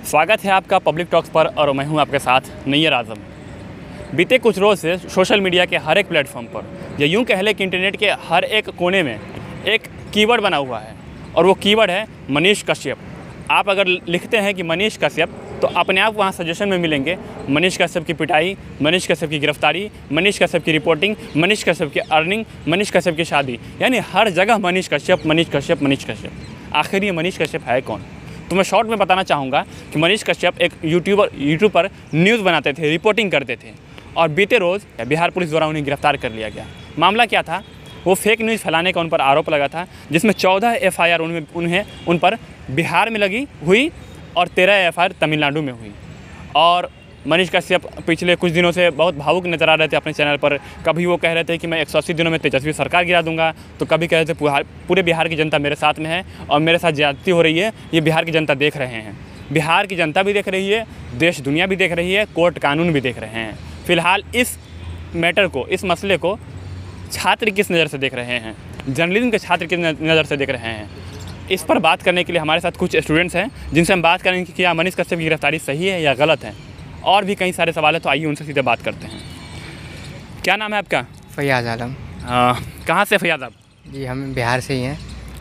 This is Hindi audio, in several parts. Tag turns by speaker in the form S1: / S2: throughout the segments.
S1: स्वागत है आपका पब्लिक टॉक्स पर और मैं हूं आपके साथ नैयर आज़म। बीते कुछ रोज़ से सोशल मीडिया के हर एक प्लेटफॉर्म पर या यूं कह लें कि इंटरनेट के हर एक कोने में एक कीवर्ड बना हुआ है और वो कीवर्ड है मनीष कश्यप। आप अगर लिखते हैं कि मनीष कश्यप तो अपने आप वहाँ सजेशन में मिलेंगे मनीष कश्यप की पिटाई, मनीष कश्यप की गिरफ्तारी, मनीष कश्यप की रिपोर्टिंग, मनीष कश्यप की अर्निंग, मनीष कश्यप की शादी, यानी हर जगह मनीष कश्यप मनीष कश्यप मनीष कश्यप। आखिर ये मनीष कश्यप है कौन? तो मैं शॉर्ट में बताना चाहूँगा कि मनीष कश्यप एक यूट्यूब पर न्यूज़ बनाते थे, रिपोर्टिंग करते थे और बीते रोज़ बिहार पुलिस द्वारा उन्हें गिरफ्तार कर लिया गया। मामला क्या था? वो फेक न्यूज़ फैलाने का उन पर आरोप लगा था, जिसमें 14 FIR उन पर बिहार में लगी हुई और 13 FIR तमिलनाडु में हुई। और मनीष कश्यप पिछले कुछ दिनों से बहुत भावुक नजर आ रहे थे अपने चैनल पर। कभी वो कह रहे थे कि मैं 180 दिनों में तेजस्वी सरकार गिरा दूंगा, तो कभी कह रहे थे पूरे बिहार की जनता मेरे साथ में है और मेरे साथ ज्यादती हो रही है, ये बिहार की जनता देख रहे हैं। बिहार की जनता भी देख रही है, देश दुनिया भी देख रही है, कोर्ट कानून भी देख रहे हैं। फिलहाल इस मैटर को, इस मसले को छात्र किस नज़र से देख रहे हैं, जर्नलिज्म के छात्र किस नज़र से देख रहे हैं, इस पर बात करने के लिए हमारे साथ कुछ स्टूडेंट्स हैं जिनसे हम बात करेंगे कि क्या मनीष कश्यप की गिरफ्तारी सही है या गलत है, और भी कई सारे सवाल हैं। तो आइए उनसे सीधे बात करते हैं। क्या नाम है आपका?
S2: फैयाज़ आलम।
S1: कहाँ से फैयाज़ आप?
S2: जी हम बिहार से ही हैं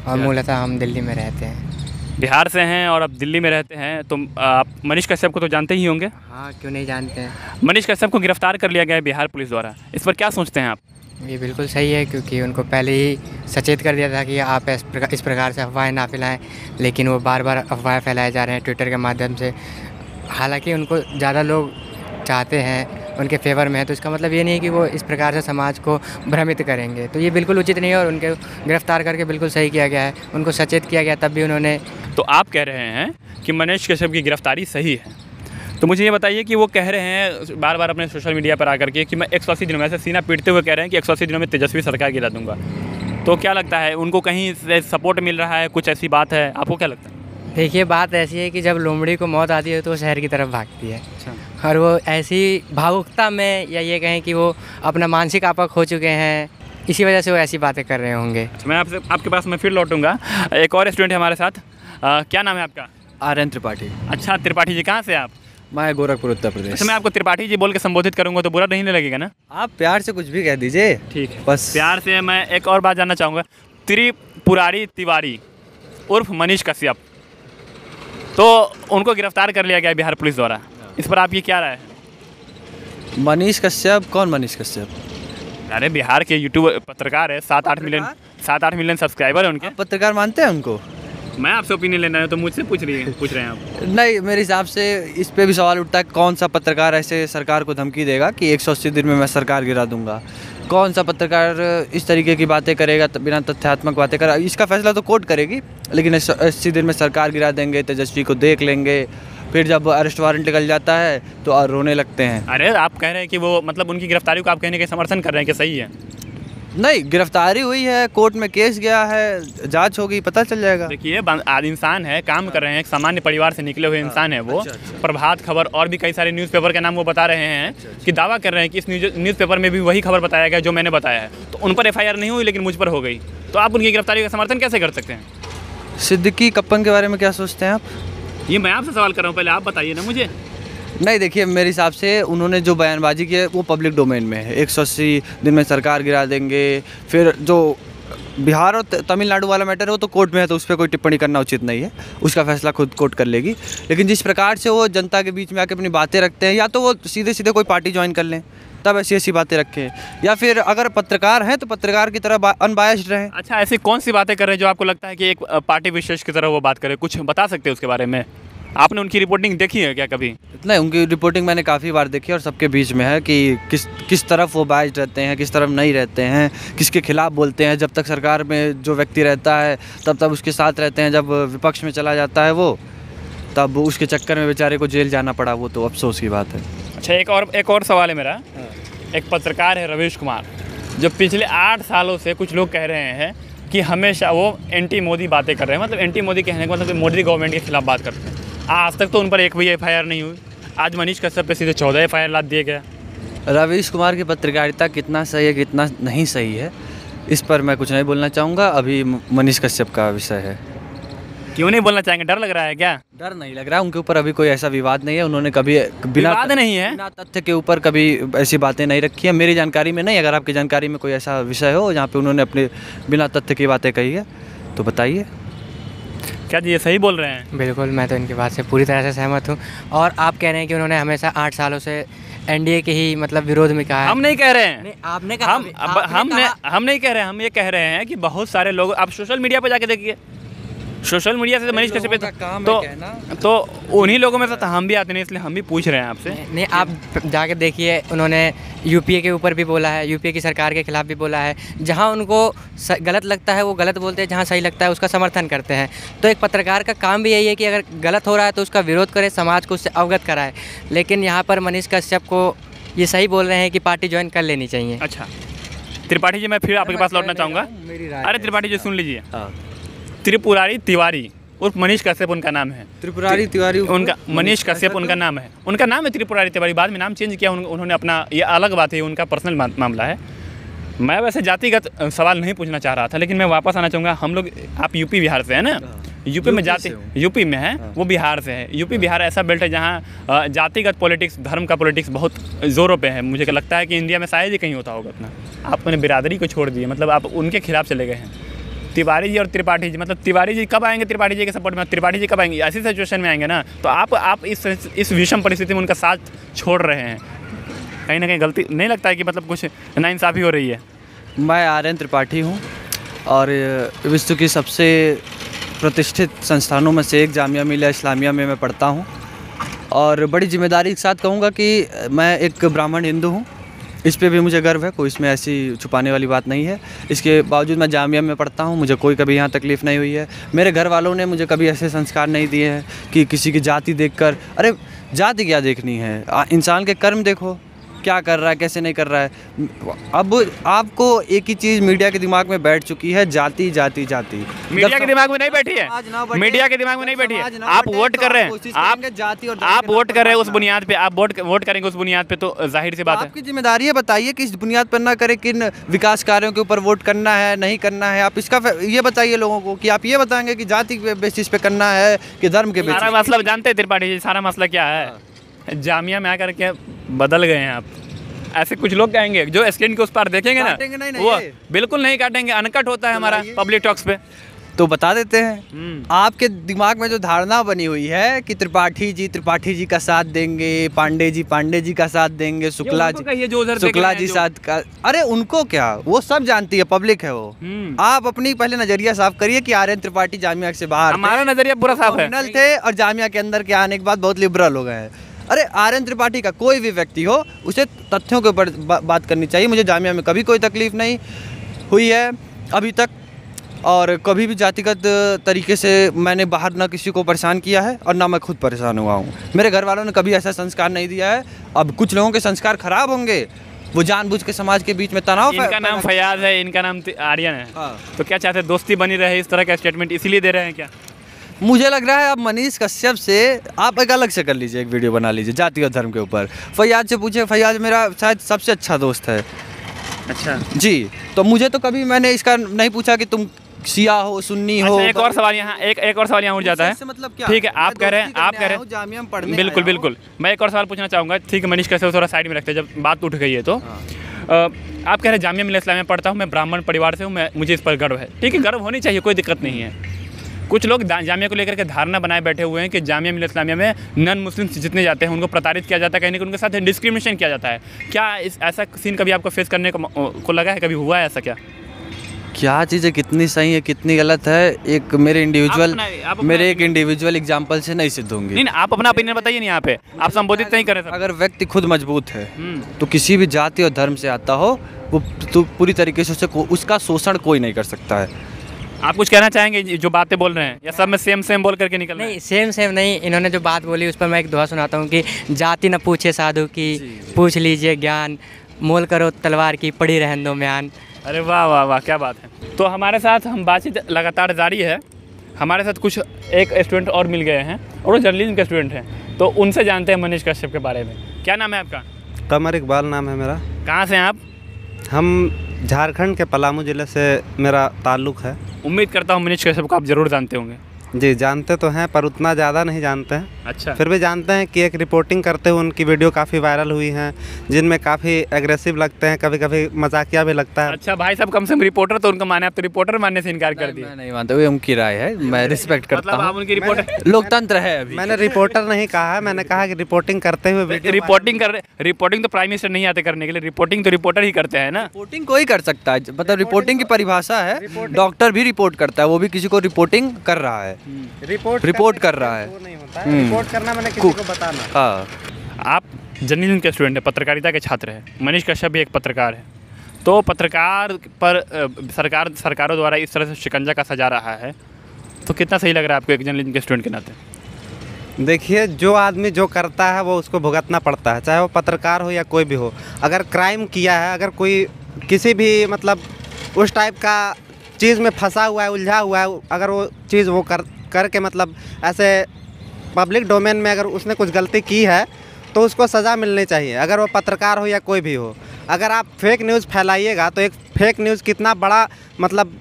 S2: और मूलतः हम दिल्ली में रहते हैं।
S1: बिहार से हैं और अब दिल्ली में रहते हैं, तो आप मनीष कश्यप को तो जानते ही होंगे।
S2: हाँ, क्यों नहीं जानते हैं।
S1: मनीष कश्यप को गिरफ्तार कर लिया गया है बिहार पुलिस द्वारा, इस पर क्या सोचते हैं आप?
S2: ये बिल्कुल सही है, क्योंकि उनको पहले ही सचेत कर दिया था कि आप इस प्रकार से अफवाहें ना फैलाएं, लेकिन वो बार बार अफवाहें फैलाए जा रहे हैं ट्विटर के माध्यम से। हालांकि उनको ज़्यादा लोग चाहते हैं, उनके फेवर में है, तो इसका मतलब ये नहीं कि वो इस प्रकार से समाज को भ्रमित करेंगे। तो ये बिल्कुल उचित नहीं है और उनके गिरफ्तार करके बिल्कुल सही किया गया है, उनको सचेत किया गया तब भी उन्होंने।
S1: तो आप कह रहे हैं कि मनीष कश्यप की गिरफ्तारी सही है, तो मुझे ये बताइए कि वो कह रहे हैं बार बार अपने सोशल मीडिया पर आकर के कि मैं 180 दिनों में, ऐसे सीना पीटते हुए कह रहे हैं कि 180 दिनों में तेजस्वी सरकार गिरा दूंगा। तो क्या लगता है, उनको कहीं से सपोर्ट मिल रहा है, कुछ ऐसी बात है? आपको क्या लगता है?
S2: देखिए, बात ऐसी है कि जब लोमड़ी को मौत आती है तो वो शहर की तरफ भागती है। अच्छा। और वो ऐसी भावुकता में, या ये कहें कि वो अपना मानसिक आपक हो चुके हैं, इसी वजह से वो ऐसी बातें कर रहे होंगे।
S1: मैं आपके पास मैं फिर लौटूंगा। एक और स्टूडेंट है हमारे साथ। क्या नाम है आपका?
S3: आर्यन त्रिपाठी।
S1: अच्छा, त्रिपाठी जी, कहाँ से आप?
S3: मैं गोरखपुर, उत्तर प्रदेश।
S1: अच्छा, मैं आपको त्रिपाठी जी बोल के संबोधित करूंगा तो बुरा नहीं लगेगा ना?
S3: आप प्यार से कुछ भी कह दीजिए।
S1: ठीक है,
S3: बस
S1: प्यार से। मैं एक और बात जानना चाहूँगा। त्रिपुरारी तिवारी उर्फ मनीष कश्यप, तो उनको गिरफ्तार कर लिया गया बिहार पुलिस द्वारा, इस पर आपकी क्या राय है?
S3: मनीष कश्यप? कौन मनीष कश्यप?
S1: अरे बिहार के यूट्यूब पत्रकार है, 7-8 मिलियन सब्सक्राइबर है उनके।
S3: पत्रकार मानते हैं उनको?
S1: मैं आपसे ओपिनियन लेना है तो मुझसे पूछ रहे हैं आप।
S3: नहीं, मेरे हिसाब से इस पे भी सवाल उठता है, कौन सा पत्रकार ऐसे सरकार को धमकी देगा कि 180 दिन में मैं सरकार गिरा दूंगा? कौन सा पत्रकार इस तरीके की बातें करेगा, बिना तथ्यात्मक बातें करेगा? इसका फैसला तो कोर्ट करेगी, लेकिन 80 दिन में सरकार गिरा देंगे, तेजस्वी को देख लेंगे, फिर जब अरेस्ट वारंट निकल जाता है तो रोने लगते हैं।
S1: अरे आप कह रहे हैं कि वो मतलब उनकी गिरफ्तारी को आप कहने के समर्थन कर रहे हैं कि सही है?
S3: नहीं, गिरफ्तारी हुई है, कोर्ट में केस गया है, जांच होगी, पता चल जाएगा।
S1: देखिए, इंसान है, काम कर रहे हैं, एक सामान्य परिवार से निकले हुए इंसान है वो। अच्छा। प्रभात खबर और भी कई सारे न्यूज़पेपर का नाम वो बता रहे हैं कि दावा कर रहे हैं कि इस न्यूज़पेपर में भी वही खबर बताया गया जो मैंने बताया है। तो उन पर FIR नहीं हुई, लेकिन मुझ पर हो गई, तो आप उनकी गिरफ्तारी का समर्थन कैसे कर सकते हैं?
S3: सिद्दीकी कप्पन के बारे में क्या सोचते हैं आप?
S1: ये मैं आपसे सवाल कर रहा हूँ, पहले आप बताइए ना मुझे।
S3: नहीं, देखिए, मेरे हिसाब से उन्होंने जो बयानबाजी की है वो पब्लिक डोमेन में है। 180 दिन में सरकार गिरा देंगे, फिर जो बिहार और तमिलनाडु वाला मैटर है वो तो कोर्ट में है, तो उस पर कोई टिप्पणी करना उचित नहीं है, उसका फैसला खुद कोर्ट कर लेगी। लेकिन जिस प्रकार से वो जनता के बीच में आके अपनी बातें रखते हैं, या तो वो सीधे सीधे कोई पार्टी ज्वाइन कर लें तब ऐसी बातें रखें, या फिर अगर पत्रकार हैं तो पत्रकार की तरह अनबायस्ड रहें।
S1: अच्छा, ऐसी कौन सी बातें कर रहे हैं जो आपको लगता है कि एक पार्टी विशेष की तरह वो बात करें? कुछ बता सकते हैं उसके बारे में? आपने उनकी रिपोर्टिंग देखी है क्या कभी?
S3: नहीं, उनकी रिपोर्टिंग मैंने काफ़ी बार देखी और सबके बीच में है कि किस तरफ वो बायस्ड रहते हैं, किस तरफ नहीं रहते हैं, किसके खिलाफ बोलते हैं। जब तक सरकार में जो व्यक्ति रहता है तब उसके साथ रहते हैं, जब विपक्ष में चला जाता है वो, तब उसके चक्कर में बेचारे को जेल जाना पड़ा, वो तो अफसोस की बात है।
S1: अच्छा, एक और सवाल है मेरा। एक पत्रकार है रवीश कुमार, जो पिछले 8 सालों से कुछ लोग कह रहे हैं कि हमेशा वो एंटी मोदी बातें कर रहे हैं। मतलब एंटी मोदी कहने का मतलब मोदी गवर्नमेंट के खिलाफ बात करते हैं। आज तक तो उन पर एक भी FIR नहीं हुई। आज मनीष कश्यप पे सीधे 14 FIR लाद दिए गया।
S3: रवीश कुमार की पत्रकारिता कितना सही है, कितना नहीं सही है, इस पर मैं कुछ नहीं बोलना चाहूँगा। अभी मनीष कश्यप का विषय है।
S1: क्यों नहीं बोलना चाहेंगे, डर लग रहा है क्या?
S3: डर नहीं लग रहा है, उनके ऊपर अभी कोई ऐसा विवाद नहीं है। उन्होंने कभी
S1: विवाद नहीं है,
S3: बिना तथ्य के ऊपर कभी ऐसी बातें नहीं रखी है मेरी जानकारी में। नहीं, अगर आपकी जानकारी में कोई ऐसा विषय हो जहाँ पे उन्होंने अपने बिना तथ्य की बातें कही है तो बताइए।
S1: क्या जी ये सही बोल रहे हैं?
S2: बिल्कुल, मैं तो इनकी बात से पूरी तरह से सहमत हूँ। और आप कह रहे हैं कि उन्होंने हमेशा 8 सालों से एनडीए के ही मतलब विरोध में कहा है।
S1: हम नहीं कह रहे हैं,
S2: नहीं, आपने कहा,
S1: हम नहीं कह रहे हैं, हम ये कह रहे हैं कि बहुत सारे लोग, आप सोशल मीडिया पे जाके देखिए, सोशल मीडिया से मनीष कश्यप तो उन्हीं लोगों में से तो हम भी आते नहीं, इसलिए हम भी पूछ रहे हैं आपसे।
S2: नहीं, आप जाके देखिए, उन्होंने यूपीए के ऊपर भी बोला है, यूपीए की सरकार के खिलाफ भी बोला है। जहां उनको गलत लगता है वो गलत बोलते हैं, जहां सही लगता है उसका समर्थन करते हैं। तो एक पत्रकार का काम भी यही है कि अगर गलत हो रहा है तो उसका विरोध करे, समाज को उससे अवगत कराए। लेकिन यहाँ पर मनीष कश्यप को ये सही बोल रहे हैं कि पार्टी ज्वाइन कर लेनी चाहिए।
S1: अच्छा त्रिपाठी जी, मैं फिर आपके पास लौटना चाहूँगा। अरे त्रिपाठी जी सुन लीजिए, त्रिपुरारी तिवारी उर्फ मनीष कश्यप उनका नाम है।
S3: त्रिपुरारी तिवारी
S1: उनका, मनीष कश्यप उनका नाम है, उनका नाम है त्रिपुरारी तिवारी। बाद में नाम चेंज किया उन्होंने अपना, ये अलग बात है, उनका पर्सनल मामला है। मैं वैसे जातिगत सवाल नहीं पूछना चाह रहा था, लेकिन मैं वापस आना चाहूँगा। हम लोग, आप यूपी बिहार से है ना? यूपी में यूपी में है, वो बिहार से है। यूपी बिहार ऐसा बेल्ट है जहाँ जातिगत पॉलिटिक्स, धर्म का पॉलिटिक्स बहुत ज़ोरों पे है। मुझे लगता है कि इंडिया में शायद ही कहीं होता होगा उतना। आपने बिरादरी को छोड़ दिए, मतलब आप उनके खिलाफ चले गए हैं। तिवारी जी और त्रिपाठी जी, मतलब तिवारी जी कब आएंगे त्रिपाठी जी के सपोर्ट में? त्रिपाठी जी कब आएंगे? ऐसी सिचुएशन में आएंगे ना, तो आप इस विषम परिस्थिति में उनका साथ छोड़ रहे हैं। कहीं ना कहीं गलती नहीं लगता है कि मतलब कुछ नाइंसाफ़ी हो रही है?
S3: मैं आर्यन त्रिपाठी हूँ और विश्व की सबसे प्रतिष्ठित संस्थानों में से एक जामिया मिलिया इस्लामिया में मैं पढ़ता हूँ और बड़ी जिम्मेदारी के साथ कहूँगा कि मैं एक ब्राह्मण हिंदू हूँ। इस पे भी मुझे गर्व है, कोई इसमें ऐसी छुपाने वाली बात नहीं है। इसके बावजूद मैं जामिया में पढ़ता हूँ, मुझे कोई कभी यहाँ तकलीफ़ नहीं हुई है। मेरे घर वालों ने मुझे कभी ऐसे संस्कार नहीं दिए हैं कि किसी की जाति देखकर, अरे जाति क्या देखनी है, इंसान के कर्म देखो, क्या कर रहा है कैसे नहीं कर रहा है। अब आपको एक ही चीज़ मीडिया के दिमाग में बैठ चुकी है, जाति जाति जाति।
S1: मीडिया के दिमाग में नहीं बैठी है, मीडिया के दिमाग में नहीं बैठी है। आप वोट कर रहे हैं, आप वोट कर रहे हैं उस बुनियाद पे, आप वोट करेंगे उस बुनियाद पे, तो जाहिर सी बात है
S3: आपकी जिम्मेदारी है। बताइए किस बुनियाद पर ना करें, किन विकास कार्यों के ऊपर वोट करना है नहीं करना है। आप इसका ये बताइए लोगों को कि आप ये बताएंगे कि जाति के बेसिस पे करना है कि धर्म के बेसिस।
S1: सारा मसला जानते हैं त्रिपाठी जी, सारा मसला क्या है? जामिया में आकर के बदल गए हैं आप। ऐसे कुछ लोग कहेंगे जो स्क्रीन के उस पार देखेंगे ना, वो बिल्कुल नहीं काटेंगे, अनकट होता है हमारा पब्लिक टॉक्स पे।
S3: तो बता देते हैं, आपके दिमाग में जो धारणा बनी हुई है कि त्रिपाठी जी का साथ देंगे, पांडे जी का साथ देंगे, शुक्ला जी साथ का, अरे उनको क्या, वो सब जानती है, पब्लिक है वो। आप अपनी पहले नजरिया साफ करिए कि आर्यन त्रिपाठी जामिया से बाहर,
S1: हमारा नजरिया पूरा साफ है,
S3: थे और जामिया के अंदर के आने के बाद बहुत लिबरल हो गए हैं। अरे आर्यन त्रिपाठी का कोई भी व्यक्ति हो, उसे तथ्यों के ऊपर बात करनी चाहिए। मुझे जामिया में कभी कोई तकलीफ़ नहीं हुई है अभी तक, और कभी भी जातिगत तरीके से मैंने बाहर ना किसी को परेशान किया है और ना मैं खुद परेशान हुआ हूँ। मेरे घर वालों ने कभी ऐसा संस्कार नहीं दिया है। अब कुछ लोगों के संस्कार खराब होंगे, वो जानबूझ के समाज के बीच में तनाव।
S1: इनका नाम फयाज है, इनका नाम आर्यन है। हाँ। तो क्या चाहते हैं, दोस्ती बनी रहे, इस तरह का स्टेटमेंट इसीलिए दे रहे हैं क्या?
S3: मुझे लग रहा है अब मनीष कश्यप से आप एक अलग से कर लीजिए, एक वीडियो बना लीजिए जाति और धर्म के ऊपर। फयाज से पूछे, फयाज मेरा शायद सबसे अच्छा दोस्त है।
S1: अच्छा
S3: जी, तो मुझे तो कभी मैंने इसका नहीं पूछा कि तुम शिया हो सुन्नी हो।
S1: एक और सवाल यहाँ, एक और सवाल यहाँ उठ जाता है।
S3: मतलब क्या?
S1: ठीक है, आप कह रहे हैं
S3: जामिया में पढ़ने,
S1: बिल्कुल मैं एक और सवाल पूछना चाहूँगा। ठीक है, मनीष कश्यप थोड़ा साइड में रखते हैं, जब बात उठ गई है तो आप कह रहे हैं जामिया मिलिया इस्लामिया में पढ़ता हूँ, मैं ब्राह्मण परिवार से हूँ, मुझे इस पर गर्व है। ठीक है, गर्व होनी चाहिए, कोई दिक्कत नहीं है। कुछ लोग जामिया को लेकर के धारणा बनाए बैठे हुए हैं कि जामिया मिलिया इस्लामिया में नॉन मुस्लिम जितने जाते हैं उनको प्रताड़ित किया जाता है, कहीं ना कहीं उनके साथ डिस्क्रिमिनेशन किया जाता है। क्या ऐसा सीन कभी आपको फेस करने को लगा है, कभी हुआ है ऐसा? क्या
S3: चीज़ें कितनी सही है कितनी गलत है, एक मेरे इंडिविजुअल एग्जांपल से नहीं सिद्ध होंगी।
S1: नहीं, आप अपना ओपिनियन बताइए नहीं, यहाँ पे आप संबोधित नहीं करें।
S3: अगर व्यक्ति खुद मजबूत है तो किसी भी जाति और धर्म से आता हो, वो तो पूरी तरीके से उसका शोषण कोई नहीं कर सकता है।
S1: आप कुछ कहना चाहेंगे जो बातें बोल रहे हैं, या सब में सेम बोल करके निकल?
S2: नहीं, सेम नहीं। इन्होंने जो बात बोली उस पर मैं एक दोहा सुनाता हूँ कि जाति न पूछे साधु की, पूछ लीजिए ज्ञान, मोल करो तलवार की, पड़ी रहन दो म्यान।
S1: अरे वाह वाह वाह, क्या बात है। तो हमारे साथ हम बातचीत लगातार जारी है। हमारे साथ कुछ एक स्टूडेंट और मिल गए हैं और वो जर्नलिज्म के स्टूडेंट हैं, तो उनसे जानते हैं मनीष कश्यप के बारे में। क्या नाम है आपका?
S4: कमर इकबाल नाम है मेरा।
S1: कहाँ से हैं आप?
S4: हम झारखंड के पलामू ज़िले से मेरा ताल्लुक़ है।
S1: उम्मीद करता हूँ मनीष कश्यप को आप ज़रूर जानते होंगे।
S4: जी जानते तो हैं पर उतना ज़्यादा नहीं जानते हैं।
S1: अच्छा।
S4: फिर भी जानते हैं कि एक रिपोर्टिंग करते हुए उनकी वीडियो काफ़ी वायरल हुई हैं, जिनमें काफ़ी एग्रेसिव लगते हैं, कभी कभी मजाकिया भी लगता है।
S1: अच्छा भाई साहब, कम से कम रिपोर्टर तो उनका माने, आप तो रिपोर्टर मानने से इनकार कर दिए।
S3: मैं नहीं मानता, वो उनकी राय है, मैं रिस्पेक्ट करता
S1: मतलब आप
S3: हूँ।
S1: उनकी रिपोर्टर
S3: लोकतंत्र है अभी।
S4: मैंने रिपोर्टर नहीं कहा है, मैंने कहा कि रिपोर्टिंग करते हुए वीडियो
S1: रिपोर्टिंग तो प्राइम मिनिस्टर नहीं आते करने के लिए, रिपोर्टिंग तो रिपोर्टर ही करते हैं ना।
S3: रिपोर्टिंग कोई कर सकता है, मतलब रिपोर्टिंग की परिभाषा है, डॉक्टर भी रिपोर्ट करता है, वो भी किसी को रिपोर्टिंग कर रहा है, रिपोर्ट कर रहा है।
S4: वो नहीं होता है, रिपोर्ट करना मैंने किसी को बताना।
S3: हाँ,
S1: आप जर्नलिज्म के स्टूडेंट हैं, पत्रकारिता के छात्र हैं, मनीष कश्यप भी एक पत्रकार है, तो पत्रकार पर सरकारों द्वारा इस तरह से शिकंजा कसा जा रहा है, तो कितना सही लग रहा है आपको एक जर्नलिज्म के स्टूडेंट के नाते?
S4: देखिए, जो आदमी जो करता है वो उसको भुगतना पड़ता है, चाहे वो पत्रकार हो या कोई भी हो। अगर क्राइम किया है, अगर कोई किसी भी मतलब उस टाइप का चीज़ में फंसा हुआ है, उलझा हुआ है, अगर वो चीज़ वो करके मतलब ऐसे पब्लिक डोमेन में अगर उसने कुछ गलती की है तो उसको सज़ा मिलनी चाहिए, अगर वो पत्रकार हो या कोई भी हो। अगर आप फेक न्यूज़ फैलाइएगा तो एक फेक न्यूज़ कितना बड़ा मतलब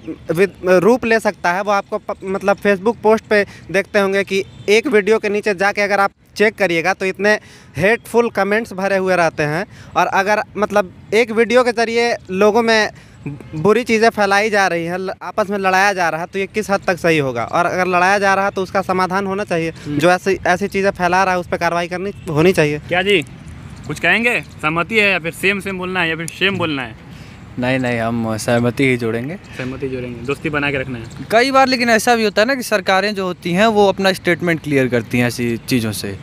S4: रूप ले सकता है, वो आपको मतलब फेसबुक पोस्ट पे देखते होंगे कि एक वीडियो के नीचे जाके अगर आप चेक करिएगा तो इतने हेटफुल कमेंट्स भरे हुए रहते हैं। और अगर मतलब एक वीडियो के ज़रिए लोगों में बुरी चीज़ें फैलाई जा रही हैं, आपस में लड़ाया जा रहा है, तो ये किस हद तक सही होगा? और अगर लड़ाया जा रहा है तो उसका समाधान होना चाहिए। जो ऐसी चीज़ें फैला रहा है उस पर कार्रवाई करनी होनी चाहिए।
S1: क्या जी कुछ कहेंगे? सहमति है या फिर सेम बोलना है या फिर शेम बोलना है?
S3: नहीं, हम सहमति ही जोड़ेंगे।
S1: सहमति जोड़ेंगे, दोस्ती बना के रखना है।
S3: कई बार लेकिन ऐसा भी होता है ना कि सरकारें जो होती हैं वो अपना स्टेटमेंट क्लियर करती हैं ऐसी चीज़ों से।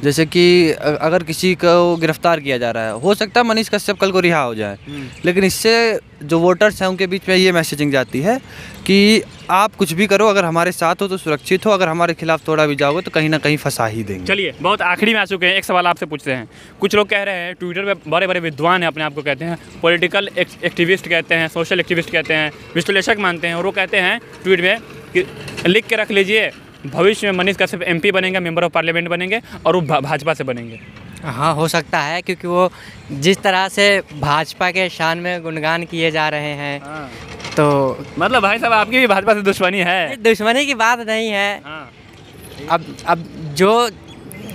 S3: जैसे कि अगर किसी को गिरफ्तार किया जा रहा है, हो सकता है मनीष कश्यप कल को रिहा हो जाए, लेकिन इससे जो वोटर्स हैं उनके बीच में ये मैसेजिंग जाती है कि आप कुछ भी करो, अगर हमारे साथ हो तो सुरक्षित हो, अगर हमारे खिलाफ थोड़ा भी जाओगे तो कहीं ना कहीं फंसा ही देंगे।
S1: चलिए, बहुत आखिरी में आ चुके हैं, एक सवाल आपसे पूछते हैं। कुछ लोग कह रहे हैं, ट्विटर पे बड़े बड़े विद्वान हैं, अपने आप को कहते हैं पॉलिटिकल एक्टिविस्ट कहते हैं, सोशल एक्टिविस्ट कहते हैं, विश्लेषक मानते हैं, और वो कहते हैं ट्वीट में कि लिख के रख लीजिए, भविष्य में मनीष कश्यप MP बनेंगे, मेंबर ऑफ पार्लियामेंट बनेंगे और वो भाजपा से बनेंगे।
S2: हाँ, हो सकता है, क्योंकि वो जिस तरह से भाजपा के शान में गुणगान किए जा रहे हैं, तो
S1: मतलब भाई साहब आपकी भी भाजपा से दुश्मनी है?
S2: दुश्मनी की बात नहीं है। अब जो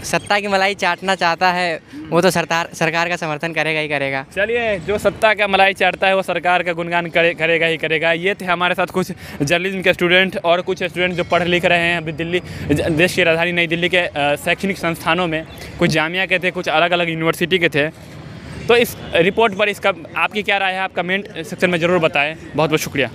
S2: सत्ता की मलाई चाटना चाहता है वो तो सरकार का समर्थन करेगा ही करेगा।
S1: चलिए, जो सत्ता का मलाई चाटता है वो सरकार का गुणगान करेगा ही करेगा। ये थे हमारे साथ कुछ जर्नलिज्म के स्टूडेंट और कुछ स्टूडेंट जो पढ़ लिख रहे हैं अभी दिल्ली, देश की राजधानी नई दिल्ली के शैक्षणिक संस्थानों में। कुछ जामिया के थे, कुछ अलग अलग यूनिवर्सिटी के थे। तो इस रिपोर्ट पर आपकी क्या राय है? आप कमेंट सेक्शन में ज़रूर बताएं। बहुत बहुत शुक्रिया।